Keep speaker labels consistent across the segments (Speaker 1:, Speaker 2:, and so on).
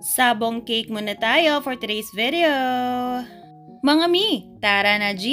Speaker 1: Sabong cake muna tayo for today's video. Mga mi, tara na G!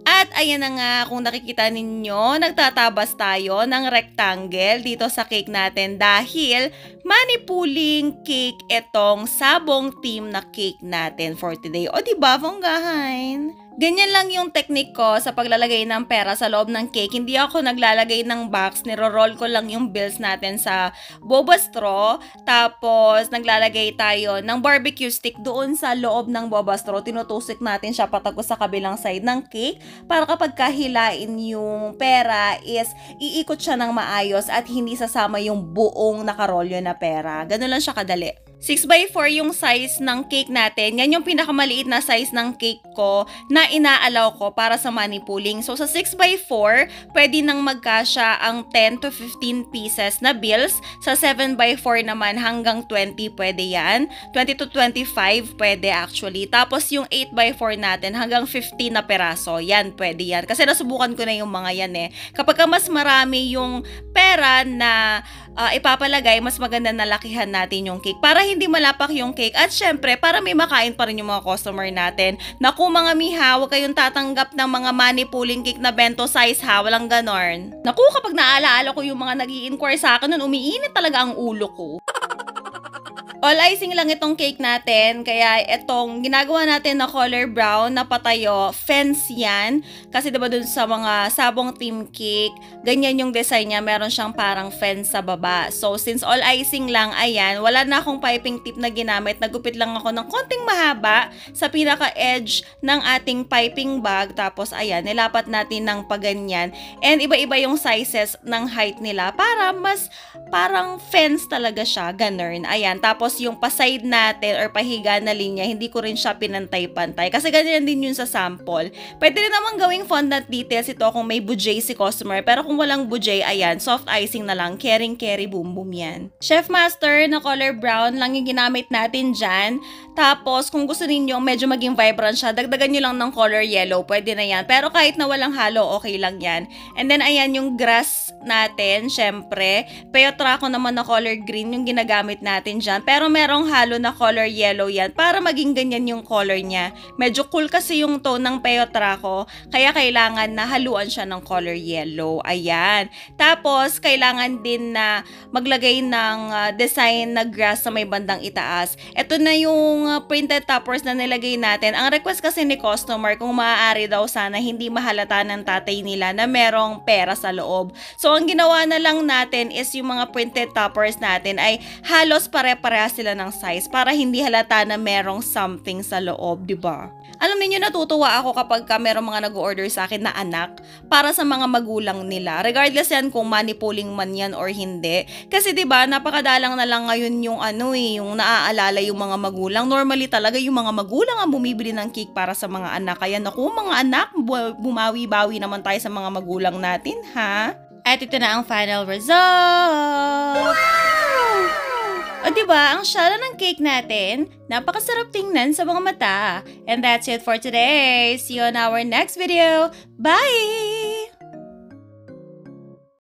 Speaker 1: At ayan na nga, kung nakikita ninyo, nagtatabas tayo ng rectangle dito sa cake natin dahil manipuling cake itong sabong team na cake natin for today. O diba, bonggahan? Ganyan lang yung technique ko sa paglalagay ng pera sa loob ng cake. Hindi ako naglalagay ng box, niro-roll ko lang yung bills natin sa boba straw. Tapos naglalagay tayo ng barbecue stick doon sa loob ng boba straw. Tinutusik natin siya patagos sa kabilang side ng cake para kapag kahilain yung pera is iikot siya ng maayos at hindi sasama yung buong nakarolyo na pera. Ganun lang siya kadali. 6x4 yung size ng cake natin. Yan yung pinakamaliit na size ng cake ko na inaalaw ko para sa money pooling. So sa 6x4, pwede nang magkasya ang 10 to 15 pieces na bills. Sa 7x4 naman hanggang 20 pwede yan. 20 to 25 pwede actually. Tapos yung 8x4 natin hanggang 15 na peraso. Yan, pwede yan. Kasi nasubukan ko na yung mga yan eh. Kapag mas marami yung pera na ipapalagay, mas maganda na lakihan natin yung cake para hindi malapak yung cake at syempre para may makain pa rin yung mga customer natin. Naku mga miha, huwag kayong tatanggap ng mga money pooling cake na bento size ha, walang ganon. Naku, kapag naalaala ko yung mga nag-i-inquire sa akin nun, umiinit talaga ang ulo ko. All icing lang itong cake natin, kaya itong ginagawa natin na color brown na patayo, fence yan. Kasi diba dun sa mga sabong team cake, ganyan yung design niya, meron siyang parang fence sa baba. So since all icing lang, ayan, wala na akong piping tip na ginamit, nagupit lang ako ng konting mahaba sa pinaka-edge ng ating piping bag. Tapos ayan, nilapat natin ng paganyan. And iba-iba yung sizes ng height nila para mas parang fence talaga siya, ganun. Ayan, tapos yung pa-side natin or pahiga na linya, hindi ko rin siya pinantay-pantay. Kasi ganyan din yun sa sample. Pwede rin naman gawing fondant details ito kung may budget si customer. Pero kung walang budget, ayan, soft icing na lang. Caring boom boom yan. Chef Master na color brown lang yung ginamit natin dyan. Tapos, kung gusto ninyo medyo maging vibrant siya, dagdagan nyo lang ng color yellow. Pwede na yan. Pero kahit na walang halo, okay lang yan. And then, ayan yung grass natin, syempre. Peyotra ko naman na color green yung ginagamit natin dyan. Pero merong halo na color yellow yan para maging ganyan yung color niya. Medyo cool kasi yung tone ng peyotra ko, kaya kailangan na haluan siya ng color yellow. Ayan. Tapos, kailangan din na maglagay ng design na grass sa may bandang itaas. Ito na yung printed toppers na nilagay natin. Ang request kasi ni customer, kung maaari daw sana hindi mahalata ng tatay nila na merong pera sa loob. So, ang ginawa na lang natin is yung mga printed toppers natin ay halos pare-parehas sila ng size para hindi halata na merong something sa loob, di ba? Alam niyo, natutuwa ako kapag merong mga nag-order sa akin na anak para sa mga magulang nila. Regardless yan kung money pooling man yan or hindi. Kasi 'di ba, napakadalang na lang ngayon yung yung naaalala yung mga magulang. Normally talaga yung mga magulang ang bumibili ng cake para sa mga anak. Kaya naku, mga anak, bumawi-bawi naman tayo sa mga magulang natin, ha? At ito na ang final result! O diba, ang shala ng cake natin, napakasarap tingnan sa mga mata. And that's it for today. See you on our next video. Bye!